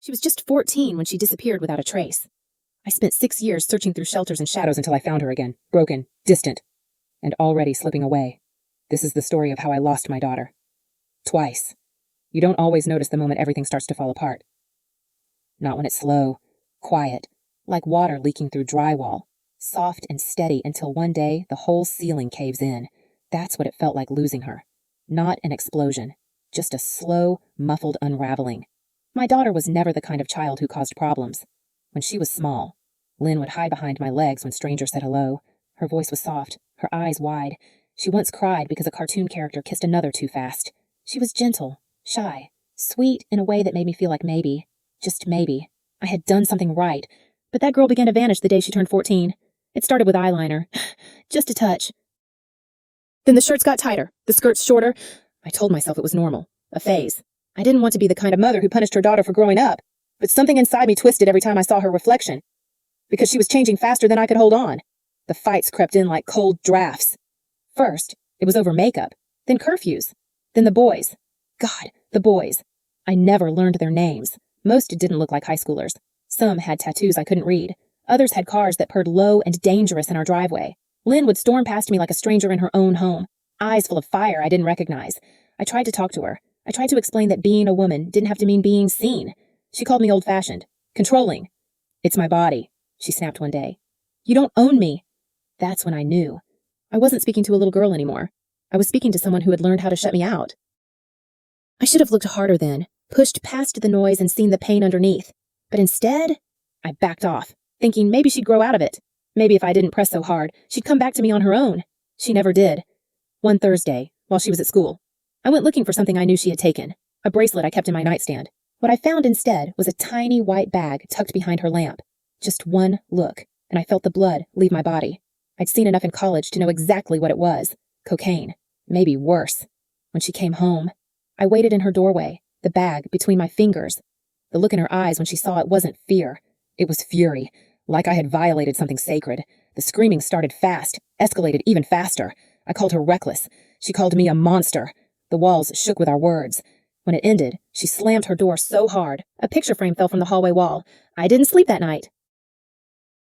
She was just 14 when she disappeared without a trace. I spent 6 years searching through shelters and shadows until I found her again, broken, distant, and already slipping away. This is the story of how I lost my daughter. Twice. You don't always notice the moment everything starts to fall apart. Not when it's slow, quiet, like water leaking through drywall, soft and steady until one day the whole ceiling caves in. That's what it felt like losing her. Not an explosion, just a slow, muffled unraveling. My daughter was never the kind of child who caused problems. When she was small, Lynn would hide behind my legs when strangers said hello. Her voice was soft, her eyes wide. She once cried because a cartoon character kissed another too fast. She was gentle, shy, sweet in a way that made me feel like maybe, just maybe, I had done something right. But that girl began to vanish the day she turned 14. It started with eyeliner. Just a touch. Then the shirts got tighter, the skirts shorter. I told myself it was normal, a phase. I didn't want to be the kind of mother who punished her daughter for growing up, but something inside me twisted every time I saw her reflection. Because she was changing faster than I could hold on. The fights crept in like cold drafts. First, it was over makeup, then curfews, then the boys. God, the boys. I never learned their names. Most didn't look like high schoolers. Some had tattoos I couldn't read. Others had cars that purred low and dangerous in our driveway. Lynn would storm past me like a stranger in her own home, eyes full of fire I didn't recognize. I tried to talk to her. I tried to explain that being a woman didn't have to mean being seen. She called me old-fashioned, controlling. "It's my body," she snapped one day. "You don't own me." That's when I knew. I wasn't speaking to a little girl anymore. I was speaking to someone who had learned how to shut me out. I should have looked harder then, pushed past the noise and seen the pain underneath. But instead, I backed off, thinking maybe she'd grow out of it. Maybe if I didn't press so hard, she'd come back to me on her own. She never did. One Thursday, while she was at school, I went looking for something I knew she had taken, a bracelet I kept in my nightstand. What I found instead was a tiny white bag tucked behind her lamp. Just one look, and I felt the blood leave my body. I'd seen enough in college to know exactly what it was. Cocaine. Maybe worse. When she came home, I waited in her doorway, the bag between my fingers. The look in her eyes when she saw it wasn't fear. It was fury, like I had violated something sacred. The screaming started fast, escalated even faster. I called her reckless. She called me a monster. The walls shook with our words. When it ended, she slammed her door so hard, a picture frame fell from the hallway wall. I didn't sleep that night.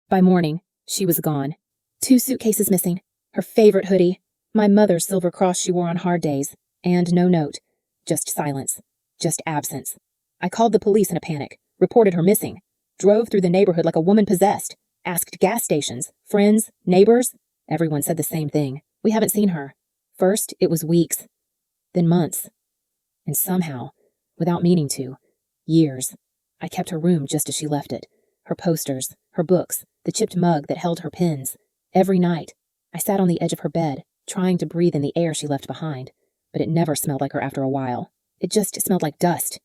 By morning, she was gone. 2 suitcases missing, her favorite hoodie, my mother's silver cross she wore on hard days, and no note. Just silence. Just absence. I called the police in a panic, reported her missing, drove through the neighborhood like a woman possessed, asked gas stations, friends, neighbors. Everyone said the same thing. We haven't seen her. First, it was weeks, then months. And somehow, without meaning to, years. I kept her room just as she left it. Her posters, her books, the chipped mug that held her pens. Every night, I sat on the edge of her bed, trying to breathe in the air she left behind, but it never smelled like her after a while. It just smelled like dust.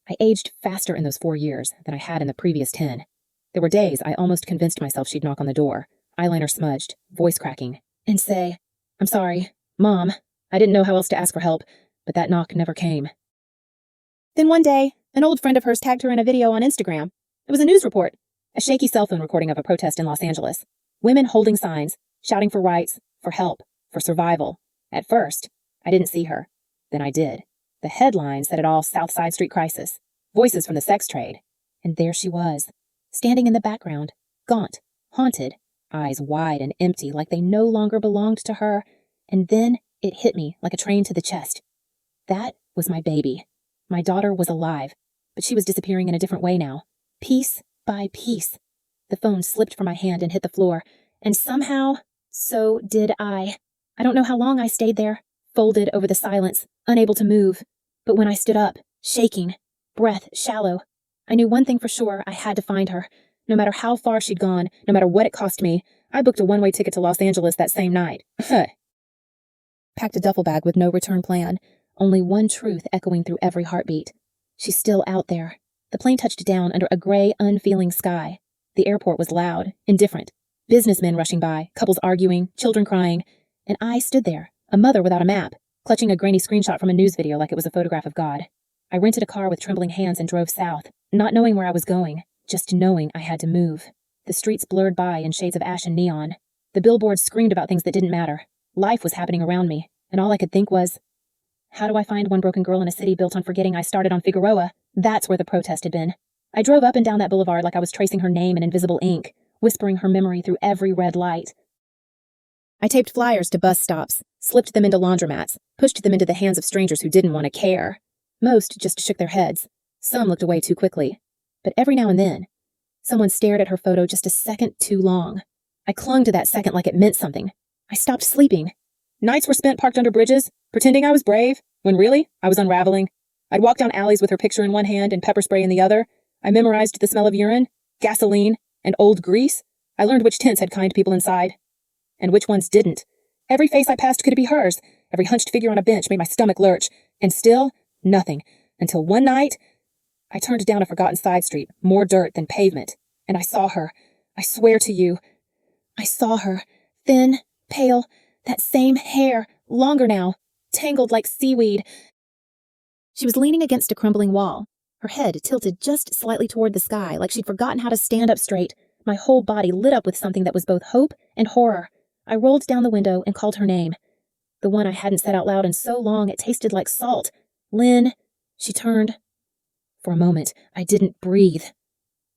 I aged faster in those 4 years than I had in the previous 10. There were days I almost convinced myself she'd knock on the door, eyeliner smudged, voice cracking, and say, "I'm sorry, Mom. I didn't know how else to ask for help, but that knock never came." Then one day, an old friend of hers tagged her in a video on Instagram. It was a news report, a shaky cell phone recording of a protest in Los Angeles. Women holding signs, shouting for rights, for help, for survival. At first, I didn't see her. Then I did. The headline said it all: South Side Street Crisis. Voices from the sex trade. And there she was, standing in the background, gaunt, haunted, eyes wide and empty like they no longer belonged to her. And then it hit me like a train to the chest. That was my baby. My daughter was alive, but she was disappearing in a different way now. Piece by piece. The phone slipped from my hand and hit the floor, and somehow, so did I. I don't know how long I stayed there, folded over the silence, unable to move. But when I stood up, shaking, breath shallow, I knew one thing for sure: I had to find her. No matter how far she'd gone, no matter what it cost me, I booked a one-way ticket to Los Angeles that same night. Packed a duffel bag with no return plan, only one truth echoing through every heartbeat. She's still out there. The plane touched down under a gray, unfeeling sky. The airport was loud, indifferent. Businessmen rushing by, couples arguing, children crying. And I stood there, a mother without a map, clutching a grainy screenshot from a news video like it was a photograph of God. I rented a car with trembling hands and drove south, not knowing where I was going, just knowing I had to move. The streets blurred by in shades of ash and neon. The billboards screamed about things that didn't matter. Life was happening around me, and all I could think was, how do I find one broken girl in a city built on forgetting I started on Figueroa? That's where the protest had been. I drove up and down that boulevard like I was tracing her name in invisible ink, whispering her memory through every red light. I taped flyers to bus stops, slipped them into laundromats, pushed them into the hands of strangers who didn't want to care. Most just shook their heads. Some looked away too quickly. But every now and then, someone stared at her photo just a second too long. I clung to that second like it meant something. I stopped sleeping. Nights were spent parked under bridges, pretending I was brave, when really, I was unraveling. I'd walk down alleys with her picture in one hand and pepper spray in the other. I memorized the smell of urine, gasoline, and old grease. I learned which tents had kind people inside, and which ones didn't. Every face I passed could be hers. Every hunched figure on a bench made my stomach lurch. And still, nothing. Until one night, I turned down a forgotten side street, more dirt than pavement, and I saw her. I swear to you, I saw her. Thin, pale, that same hair, longer now, tangled like seaweed. She was leaning against a crumbling wall, her head tilted just slightly toward the sky, like she'd forgotten how to stand up straight. My whole body lit up with something that was both hope and horror. I rolled down the window and called her name. The one I hadn't said out loud in so long it tasted like salt. Lynn. She turned. For a moment, I didn't breathe.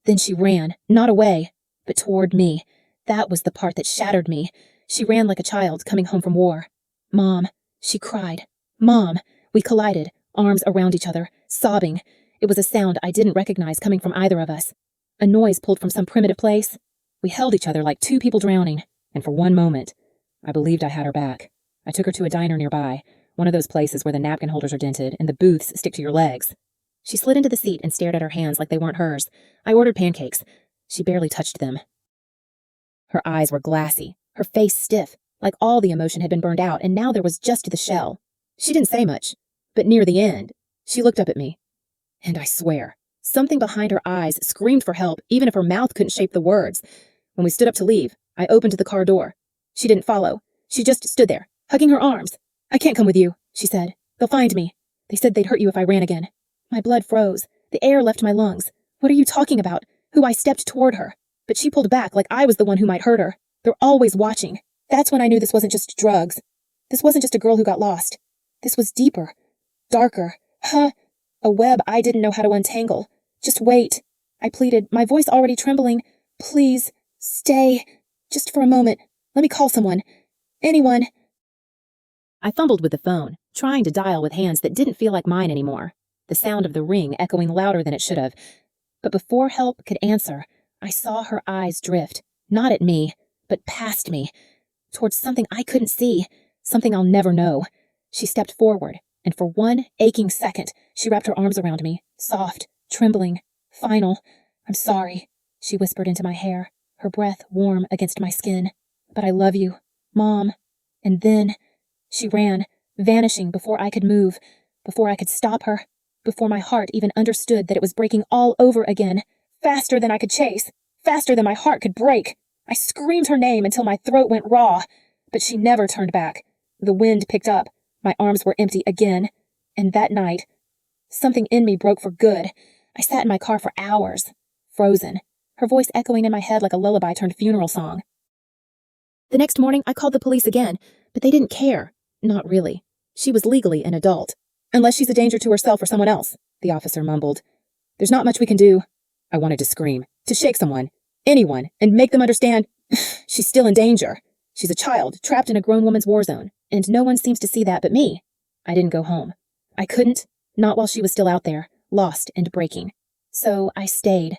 Then she ran, not away, but toward me. That was the part that shattered me. She ran like a child coming home from war. Mom, she cried. Mom. We collided, arms around each other, sobbing. It was a sound I didn't recognize coming from either of us. A noise pulled from some primitive place. We held each other like two people drowning, and for one moment, I believed I had her back. I took her to a diner nearby, one of those places where the napkin holders are dented and the booths stick to your legs. She slid into the seat and stared at her hands like they weren't hers. I ordered pancakes. She barely touched them. Her eyes were glassy, her face stiff, like all the emotion had been burned out, and now there was just the shell. She didn't say much, but near the end, she looked up at me. And I swear, something behind her eyes screamed for help, even if her mouth couldn't shape the words. When we stood up to leave, I opened the car door. She didn't follow. She just stood there, hugging her arms. I can't come with you, she said. They'll find me. They said they'd hurt you if I ran again. My blood froze. The air left my lungs. What are you talking about? I stepped toward her. But she pulled back like I was the one who might hurt her. They're always watching. That's when I knew this wasn't just drugs. This wasn't just a girl who got lost. This was deeper. Darker. A web I didn't know how to untangle. Just wait. I pleaded, my voice already trembling. Please, stay. Just for a moment. Let me call someone. Anyone. I fumbled with the phone, trying to dial with hands that didn't feel like mine anymore. The sound of the ring echoing louder than it should have. But before help could answer, I saw her eyes drift, not at me, but past me, towards something I couldn't see, something I'll never know. She stepped forward, and for one aching second, she wrapped her arms around me, soft, trembling, final. I'm sorry, she whispered into my hair, her breath warm against my skin. But I love you, Mom. And then she ran, vanishing before I could move, before I could stop her, before my heart even understood that it was breaking all over again, faster than I could chase, faster than my heart could break. I screamed her name until my throat went raw, but she never turned back. The wind picked up, my arms were empty again, and that night, something in me broke for good. I sat in my car for hours, frozen, her voice echoing in my head like a lullaby turned funeral song. The next morning, I called the police again, but they didn't care. Not really. She was legally an adult. Unless she's a danger to herself or someone else, the officer mumbled. There's not much we can do. I wanted to scream, to shake someone, anyone, and make them understand she's still in danger. She's a child, trapped in a grown woman's war zone, and no one seems to see that but me. I didn't go home. I couldn't, not while she was still out there, lost and breaking. So I stayed,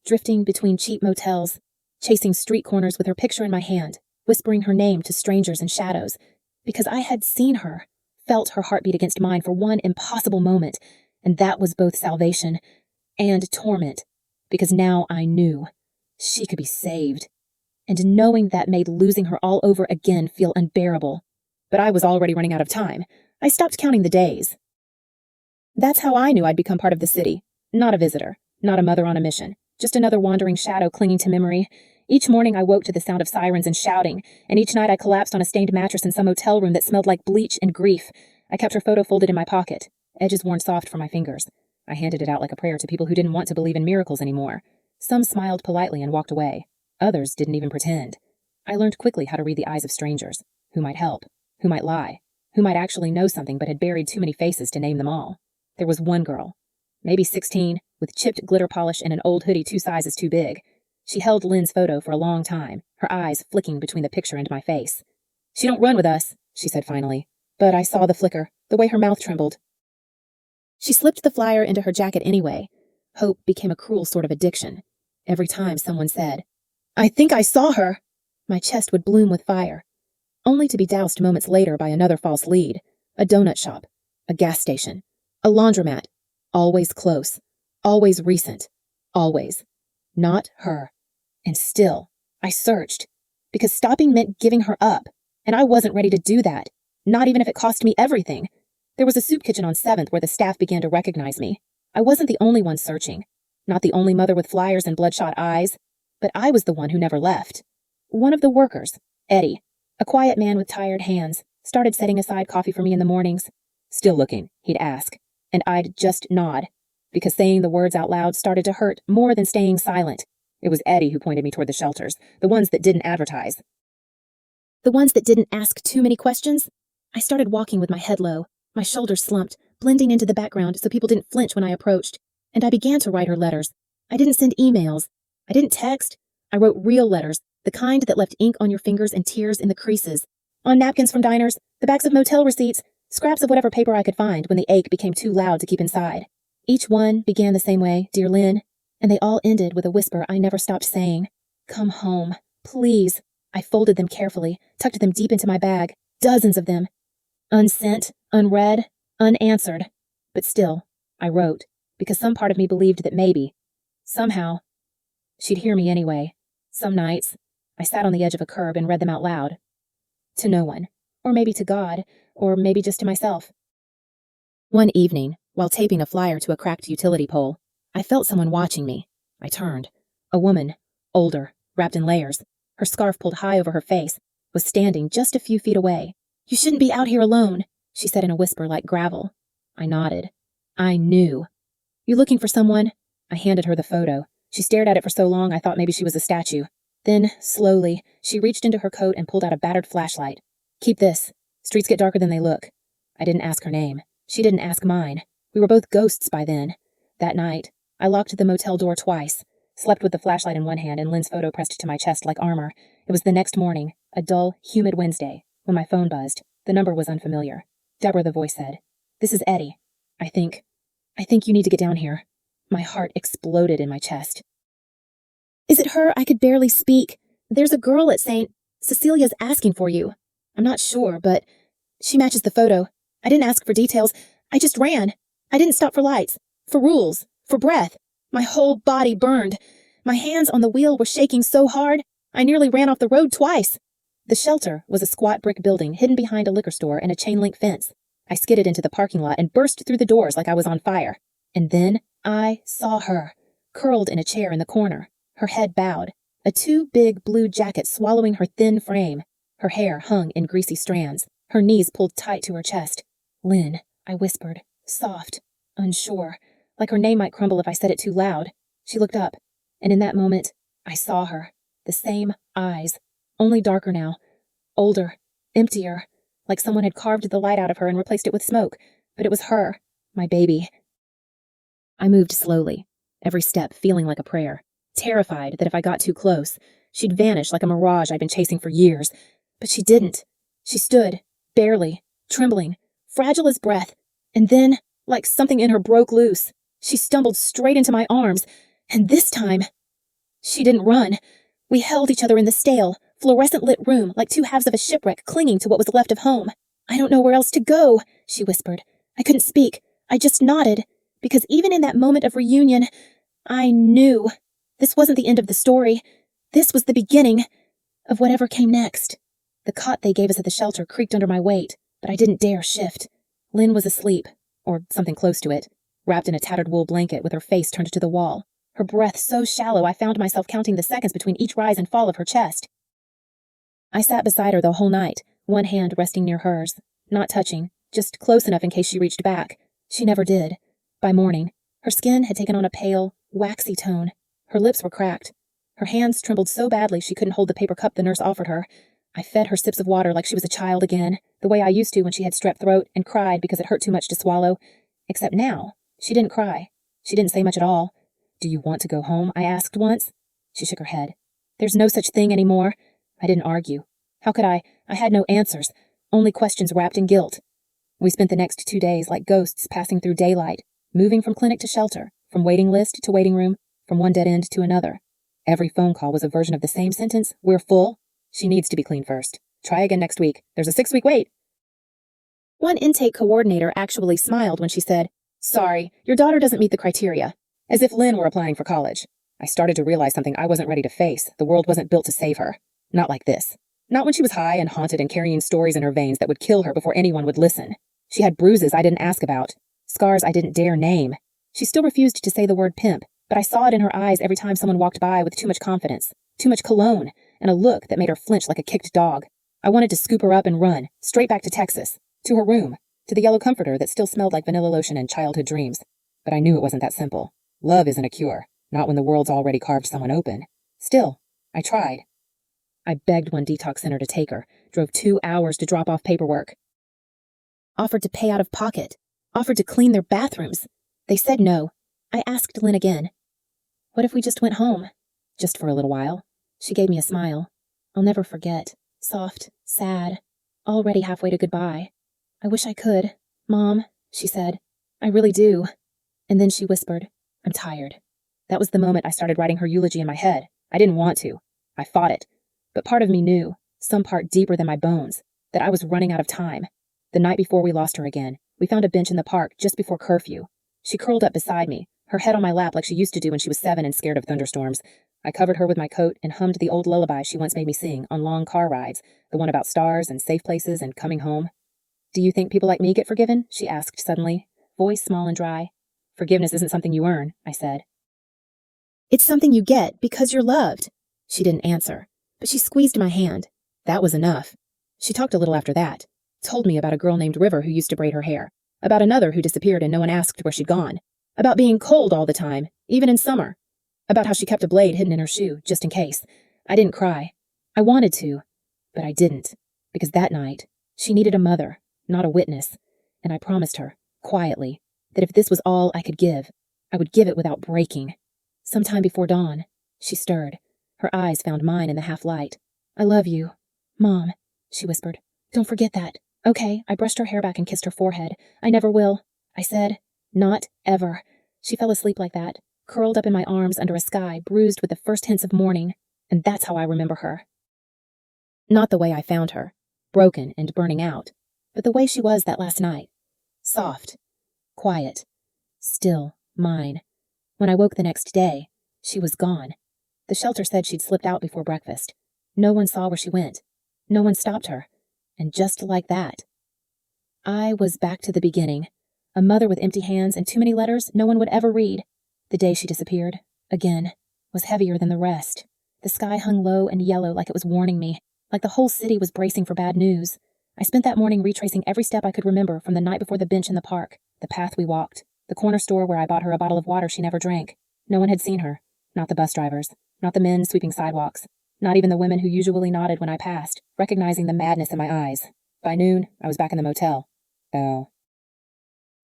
drifting between cheap motels, chasing street corners with her picture in my hand, whispering her name to strangers and shadows, because I had seen her, felt her heartbeat against mine for one impossible moment, and that was both salvation and torment, because now I knew she could be saved. And knowing that made losing her all over again feel unbearable. But I was already running out of time. I stopped counting the days. That's how I knew I'd become part of the city. Not a visitor, not a mother on a mission, just another wandering shadow clinging to memory. Each morning I woke to the sound of sirens and shouting, and each night I collapsed on a stained mattress in some motel room that smelled like bleach and grief. I kept her photo folded in my pocket, edges worn soft from my fingers. I handed it out like a prayer to people who didn't want to believe in miracles anymore. Some smiled politely and walked away. Others didn't even pretend. I learned quickly how to read the eyes of strangers, who might help, who might lie, who might actually know something but had buried too many faces to name them all. There was one girl. maybe 16, with chipped glitter polish and an old hoodie 2 sizes too big. She held Lynn's photo for a long time, her eyes flicking between the picture and my face. "She don't run with us," she said finally. But I saw the flicker, the way her mouth trembled. She slipped the flyer into her jacket anyway. Hope became a cruel sort of addiction. Every time someone said, "I think I saw her," my chest would bloom with fire, only to be doused moments later by another false lead. A donut shop, a gas station, a laundromat, always close, always recent, always. Not her. And still, I searched, because stopping meant giving her up, and I wasn't ready to do that, not even if it cost me everything. There was a soup kitchen on 7th where the staff began to recognize me. I wasn't the only one searching, not the only mother with flyers and bloodshot eyes, but I was the one who never left. One of the workers, Eddie, a quiet man with tired hands, started setting aside coffee for me in the mornings. "Still looking," he'd ask, and I'd just nod, because saying the words out loud started to hurt more than staying silent. It was Eddie who pointed me toward the shelters, the ones that didn't advertise. The ones that didn't ask too many questions. I started walking with my head low, my shoulders slumped, blending into the background so people didn't flinch when I approached, and I began to write her letters. I didn't send emails. I didn't text. I wrote real letters, the kind that left ink on your fingers and tears in the creases. On napkins from diners, the backs of motel receipts, scraps of whatever paper I could find when the ache became too loud to keep inside. Each one began the same way, "Dear Lynn," and they all ended with a whisper I never stopped saying. "Come home, please." I folded them carefully, tucked them deep into my bag, dozens of them. Unsent, unread, unanswered. But still, I wrote, because some part of me believed that maybe, somehow, she'd hear me anyway. Some nights, I sat on the edge of a curb and read them out loud. To no one, or maybe to God, or maybe just to myself. One evening, while taping a flyer to a cracked utility pole, I felt someone watching me. I turned. A woman, older, wrapped in layers, her scarf pulled high over her face, was standing just a few feet away. "You shouldn't be out here alone," she said in a whisper like gravel. I nodded. I knew. "You looking for someone?" I handed her the photo. She stared at it for so long I thought maybe she was a statue. Then, slowly, she reached into her coat and pulled out a battered flashlight. "Keep this. Streets get darker than they look." I didn't ask her name. She didn't ask mine. We were both ghosts by then. That night, I locked the motel door twice, slept with the flashlight in one hand and Lynn's photo pressed to my chest like armor. It was the next morning, a dull, humid Wednesday, when my phone buzzed. The number was unfamiliar. Deborah, the voice said. "This is Eddie. I think you need to get down here." My heart exploded in my chest. "Is it her?" I could barely speak. "There's a girl at St. Cecilia's asking for you. I'm not sure, but she matches the photo. I didn't ask for details. I just ran. I didn't stop for lights, for rules, for breath. My whole body burned. My hands on the wheel were shaking so hard, I nearly ran off the road twice." The shelter was a squat brick building hidden behind a liquor store and a chain-link fence. I skidded into the parking lot and burst through the doors like I was on fire. And then I saw her, curled in a chair in the corner, her head bowed, a too big blue jacket swallowing her thin frame. Her hair hung in greasy strands, her knees pulled tight to her chest. "Lynn," I whispered, soft, unsure, like her name might crumble if I said it too loud. She looked up, and in that moment, I saw her. The same eyes, only darker now, older, emptier, like someone had carved the light out of her and replaced it with smoke. But it was her, my baby. I moved slowly, every step feeling like a prayer, terrified that if I got too close, she'd vanish like a mirage I'd been chasing for years. But she didn't. She stood, barely, trembling, fragile as breath, and then, like something in her broke loose, she stumbled straight into my arms, and this time, she didn't run. We held each other in the stale, fluorescent-lit room like two halves of a shipwreck clinging to what was left of home. "I don't know where else to go," she whispered. I couldn't speak. I just nodded, because even in that moment of reunion, I knew this wasn't the end of the story. This was the beginning of whatever came next. The cot they gave us at the shelter creaked under my weight, but I didn't dare shift. Lynn was asleep, or something close to it, wrapped in a tattered wool blanket with her face turned to the wall, her breath so shallow I found myself counting the seconds between each rise and fall of her chest. I sat beside her the whole night, one hand resting near hers, not touching, just close enough in case she reached back. She never did. By morning, her skin had taken on a pale, waxy tone. Her lips were cracked. Her hands trembled so badly she couldn't hold the paper cup the nurse offered her. I fed her sips of water like she was a child again, the way I used to when she had strep throat and cried because it hurt too much to swallow. Except now, she didn't cry. She didn't say much at all. "Do you want to go home?" I asked once. She shook her head. "There's no such thing anymore." I didn't argue. How could I? I had no answers, only questions wrapped in guilt. We spent the next 2 days like ghosts passing through daylight, moving from clinic to shelter, from waiting list to waiting room, from one dead end to another. Every phone call was a version of the same sentence: "We're full. She needs to be clean first. Try again next week. There's a 6-week wait." One intake coordinator actually smiled when she said, "Sorry, your daughter doesn't meet the criteria," as if Lynn were applying for college. I started to realize something I wasn't ready to face. The world wasn't built to save her. Not like this. Not when she was high and haunted and carrying stories in her veins that would kill her before anyone would listen. She had bruises I didn't ask about, scars I didn't dare name. She still refused to say the word pimp, but I saw it in her eyes every time someone walked by with too much confidence, too much cologne, and a look that made her flinch like a kicked dog. I wanted to scoop her up and run, straight back to Texas, to her room, to the yellow comforter that still smelled like vanilla lotion and childhood dreams. But I knew it wasn't that simple. Love isn't a cure, not when the world's already carved someone open. Still, I tried. I begged one detox center to take her, drove 2 hours to drop off paperwork. Offered to pay out of pocket, offered to clean their bathrooms. They said no. I asked Lynn again. "What if we just went home?" Just for a little while. She gave me a smile. I'll never forget. Soft, sad, already halfway to goodbye. "I wish I could. Mom," she said. "I really do." And then she whispered, "I'm tired." That was the moment I started writing her eulogy in my head. I didn't want to. I fought it. But part of me knew, some part deeper than my bones, that I was running out of time. The night before we lost her again, we found a bench in the park just before curfew. She curled up beside me, her head on my lap like she used to do when she was 7 and scared of thunderstorms. I covered her with my coat and hummed the old lullaby she once made me sing on long car rides, the one about stars and safe places and coming home. "Do you think people like me get forgiven?" she asked suddenly, voice small and dry. "Forgiveness isn't something you earn," I said. "It's something you get because you're loved." She didn't answer, but she squeezed my hand. That was enough. She talked a little after that, told me about a girl named River who used to braid her hair, about another who disappeared and no one asked where she'd gone, about being cold all the time, even in summer, about how she kept a blade hidden in her shoe, just in case. I didn't cry. I wanted to, but I didn't, because that night, she needed a mother, not a witness, and I promised her, quietly, that if this was all I could give, I would give it without breaking. Sometime before dawn, she stirred. Her eyes found mine in the half-light. "I love you. Mom," she whispered. "Don't forget that." "Okay." I brushed her hair back and kissed her forehead. "I never will," I said. "Not ever." She fell asleep like that, curled up in my arms under a sky bruised with the first hints of morning, and that's how I remember her. Not the way I found her, broken and burning out, but the way she was that last night. Soft, quiet, still mine. When I woke the next day, she was gone. The shelter said she'd slipped out before breakfast. No one saw where she went. No one stopped her. And just like that, I was back to the beginning. A mother with empty hands and too many letters no one would ever read. The day she disappeared, again, was heavier than the rest. The sky hung low and yellow like it was warning me, like the whole city was bracing for bad news. I spent that morning retracing every step I could remember from the night before the bench in the park, the path we walked, the corner store where I bought her a bottle of water she never drank. No one had seen her, not the bus drivers, not the men sweeping sidewalks, not even the women who usually nodded when I passed, recognizing the madness in my eyes. By noon, I was back in the motel. Oh.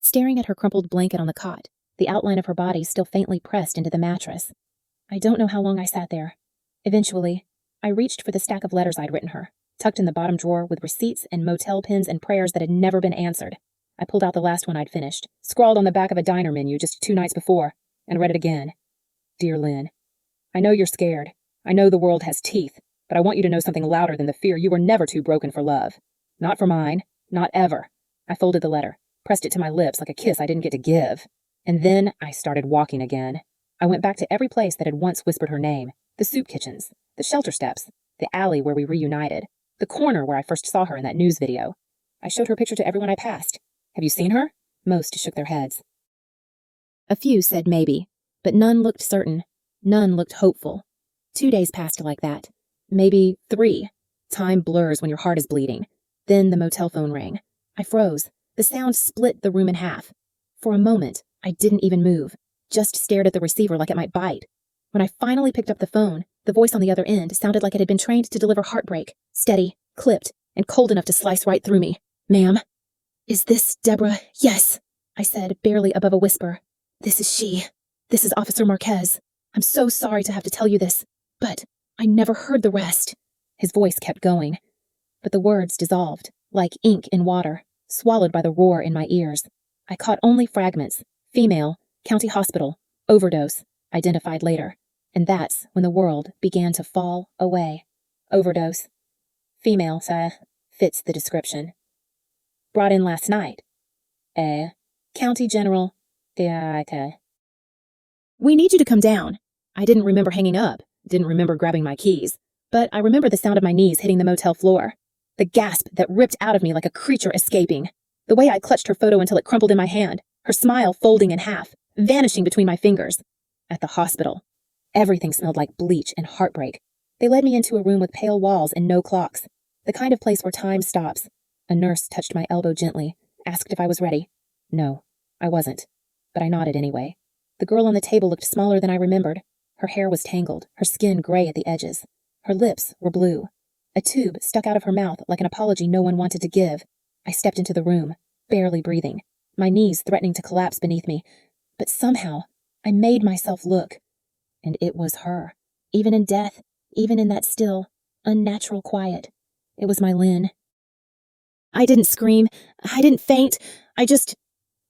Staring at her crumpled blanket on the cot, the outline of her body still faintly pressed into the mattress. I don't know how long I sat there. Eventually, I reached for the stack of letters I'd written her, tucked in the bottom drawer with receipts and motel pins and prayers that had never been answered. I pulled out the last one I'd finished, scrawled on the back of a diner menu just 2 nights before, and read it again. "Dear Lynn, I know you're scared. I know the world has teeth, but I want you to know something louder than the fear you were never too broken for love. Not for mine. Not ever." I folded the letter, pressed it to my lips like a kiss I didn't get to give. And then I started walking again. I went back to every place that had once whispered her name. The soup kitchens, the shelter steps, the alley where we reunited, the corner where I first saw her in that news video. I showed her picture to everyone I passed. "Have you seen her?" Most shook their heads. A few said maybe, but none looked certain. None looked hopeful. 2 days passed like that. Maybe 3. Time blurs when your heart is bleeding. Then the motel phone rang. I froze. The sound split the room in half. For a moment, I didn't even move, just stared at the receiver like it might bite. When I finally picked up the phone, the voice on the other end sounded like it had been trained to deliver heartbreak, steady, clipped, and cold enough to slice right through me. "Ma'am?" "Is this Deborah?" "Yes," I said, barely above a whisper. This is she. This is Officer Marquez. I'm so sorry to have to tell you this, but I never heard the rest." His voice kept going, but the words dissolved, like ink in water, swallowed by the roar in my ears. I caught only fragments. Female, county hospital, overdose, identified later. And that's when the world began to fall away. Overdose. Female, fits the description. Brought in last night. County General. We need you to come down. I didn't remember hanging up, didn't remember grabbing my keys, but I remember the sound of my knees hitting the motel floor. The gasp that ripped out of me like a creature escaping. The way I clutched her photo until it crumpled in my hand, her smile folding in half, vanishing between my fingers. At the hospital. Everything smelled like bleach and heartbreak. They led me into a room with pale walls and no clocks. The kind of place where time stops. A nurse touched my elbow gently, asked if I was ready. No, I wasn't. But I nodded anyway. The girl on the table looked smaller than I remembered. Her hair was tangled, her skin gray at the edges. Her lips were blue. A tube stuck out of her mouth like an apology no one wanted to give. I stepped into the room, barely breathing, my knees threatening to collapse beneath me. But somehow, I made myself look. And it was her. Even in death, even in that still, unnatural quiet. It was my Lynn. I didn't scream. I didn't faint. I just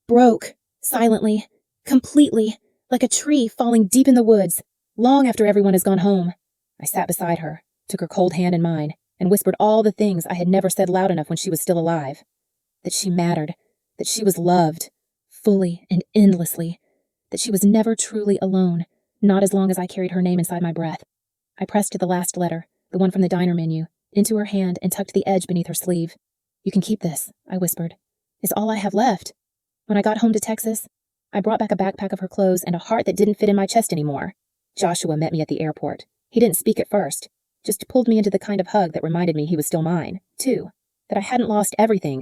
broke, silently, completely, like a tree falling deep in the woods, long after everyone has gone home. I sat beside her, took her cold hand in mine, and whispered all the things I had never said loud enough when she was still alive. That she mattered, that she was loved, fully and endlessly, that she was never truly alone, not as long as I carried her name inside my breath. I pressed the last letter, the one from the diner menu, into her hand and tucked the edge beneath her sleeve. "You can keep this," I whispered. "It's all I have left." When I got home to Texas, I brought back a backpack of her clothes and a heart that didn't fit in my chest anymore. Joshua met me at the airport. He didn't speak at first, just pulled me into the kind of hug that reminded me he was still mine, too, that I hadn't lost everything,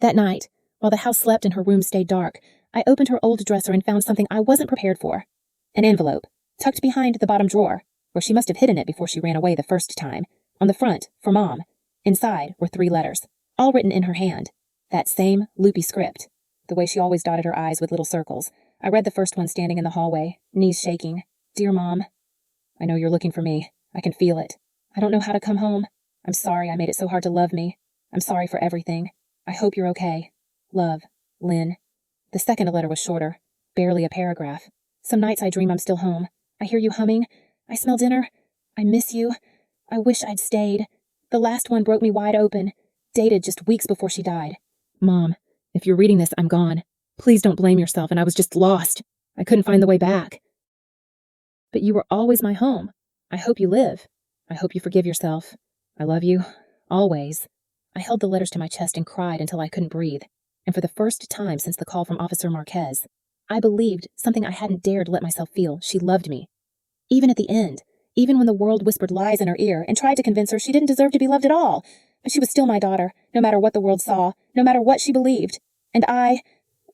That night, while the house slept and her room stayed dark, I opened her old dresser and found something I wasn't prepared for. An envelope, tucked behind the bottom drawer, where she must have hidden it before she ran away the first time. On the front, for Mom. Inside were 3 letters, all written in her hand. That same loopy script, the way she always dotted her I's with little circles. I read the first one standing in the hallway, knees shaking. "Dear Mom, I know you're looking for me. I can feel it. I don't know how to come home. I'm sorry I made it so hard to love me. I'm sorry for everything. I hope you're okay. Love, Lynn." The second letter was shorter, barely a paragraph. "Some nights I dream I'm still home. I hear you humming. I smell dinner. I miss you. I wish I'd stayed. The last one broke me wide open, dated just weeks before she died. Mom, if you're reading this, I'm gone. Please don't blame yourself, and I was just lost. I couldn't find the way back. But you were always my home. I hope you live. I hope you forgive yourself. I love you. Always." I held the letters to my chest and cried until I couldn't breathe. And for the first time since the call from Officer Marquez, I believed something I hadn't dared let myself feel. She loved me. Even at the end, even when the world whispered lies in her ear and tried to convince her she didn't deserve to be loved at all. But she was still my daughter, no matter what the world saw, no matter what she believed. And I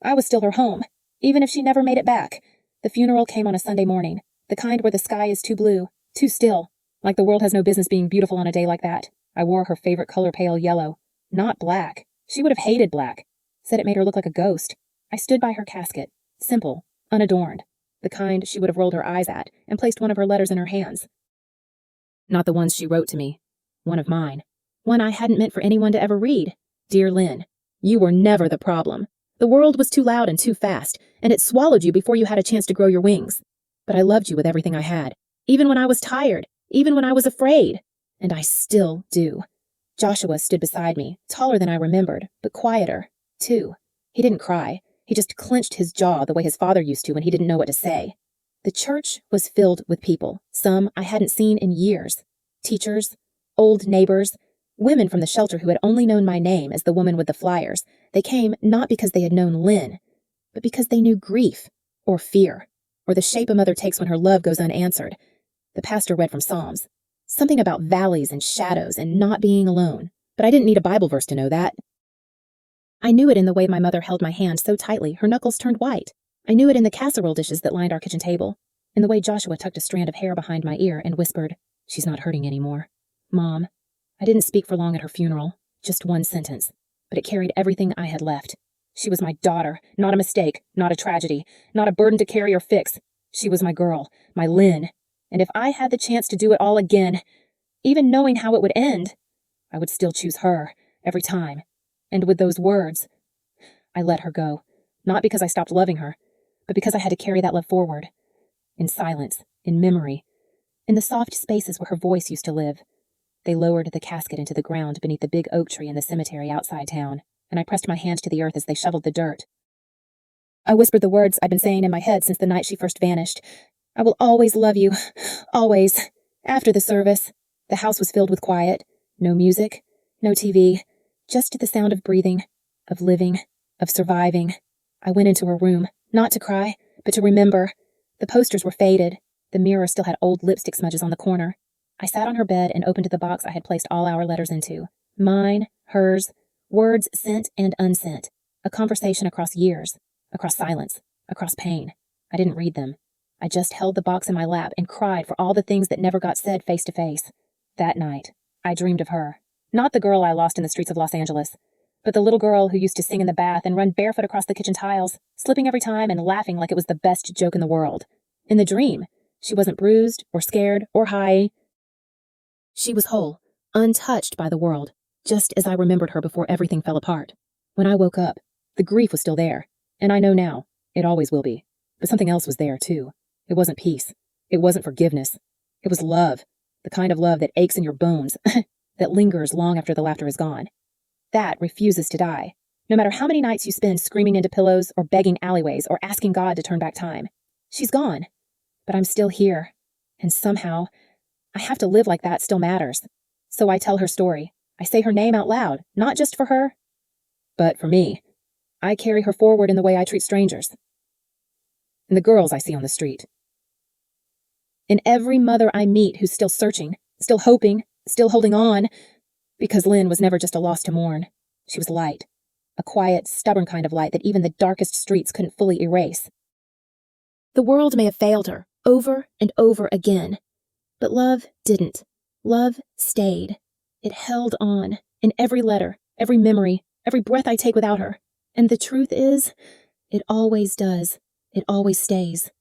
was still her home, even if she never made it back. The funeral came on a Sunday morning, the kind where the sky is too blue, too still, like the world has no business being beautiful on a day like that. I wore her favorite color, pale yellow, not black. She would have hated black, said it made her look like a ghost. I stood by her casket, simple, unadorned, the kind she would have rolled her eyes at and placed one of her letters in her hands. Not the ones she wrote to me, one of mine, one I hadn't meant for anyone to ever read. "Dear Lynn, you were never the problem. The world was too loud and too fast, and it swallowed you before you had a chance to grow your wings. But I loved you with everything I had, even when I was tired, even when I was afraid. And I still do." Joshua stood beside me, taller than I remembered, but quieter, too. He didn't cry. He just clenched his jaw the way his father used to when he didn't know what to say. The church was filled with people, some I hadn't seen in years. Teachers, old neighbors, women from the shelter who had only known my name as the woman with the flyers. They came not because they had known Lynn, but because they knew grief, or fear, or the shape a mother takes when her love goes unanswered. The pastor read from Psalms. Something about valleys and shadows and not being alone, but I didn't need a Bible verse to know that. I knew it in the way my mother held my hand so tightly her knuckles turned white. I knew it in the casserole dishes that lined our kitchen table, in the way Joshua tucked a strand of hair behind my ear and whispered, "She's not hurting anymore." Mom. I didn't speak for long at her funeral, just one sentence, but it carried everything I had left. She was my daughter, not a mistake, not a tragedy, not a burden to carry or fix. She was my girl, my Lynn. And if I had the chance to do it all again, even knowing how it would end, I would still choose her, every time. And with those words, I let her go. Not because I stopped loving her, but because I had to carry that love forward. In silence, in memory, in the soft spaces where her voice used to live. They lowered the casket into the ground beneath the big oak tree in the cemetery outside town, and I pressed my hand to the earth as they shoveled the dirt. I whispered the words I'd been saying in my head since the night she first vanished. I will always love you. Always. After the service, the house was filled with quiet. No music, no TV, just the sound of breathing, of living, of surviving. I went into her room, not to cry, but to remember. The posters were faded. The mirror still had old lipstick smudges on the corner. I sat on her bed and opened the box I had placed all our letters into. Mine, hers, words sent and unsent. A conversation across years, across silence, across pain. I didn't read them. I just held the box in my lap and cried for all the things that never got said face to face. That night, I dreamed of her. Not the girl I lost in the streets of Los Angeles, but the little girl who used to sing in the bath and run barefoot across the kitchen tiles, slipping every time and laughing like it was the best joke in the world. In the dream, she wasn't bruised or scared or high. She was whole, untouched by the world, just as I remembered her before everything fell apart. When I woke up, the grief was still there, and I know now, it always will be. But something else was there, too. It wasn't peace. It wasn't forgiveness. It was love, the kind of love that aches in your bones, that lingers long after the laughter is gone. That refuses to die, no matter how many nights you spend screaming into pillows or begging alleyways or asking God to turn back time. She's gone, but I'm still here, and somehow, I have to live like that still matters. So I tell her story. I say her name out loud, not just for her, but for me. I carry her forward in the way I treat strangers. And the girls I see on the street. In every mother I meet who's still searching, still hoping, still holding on, because Lynn was never just a loss to mourn. She was light. A quiet, stubborn kind of light that even the darkest streets couldn't fully erase. The world may have failed her, over and over again. But love didn't. Love stayed. It held on, in every letter, every memory, every breath I take without her. And the truth is, it always does. It always stays.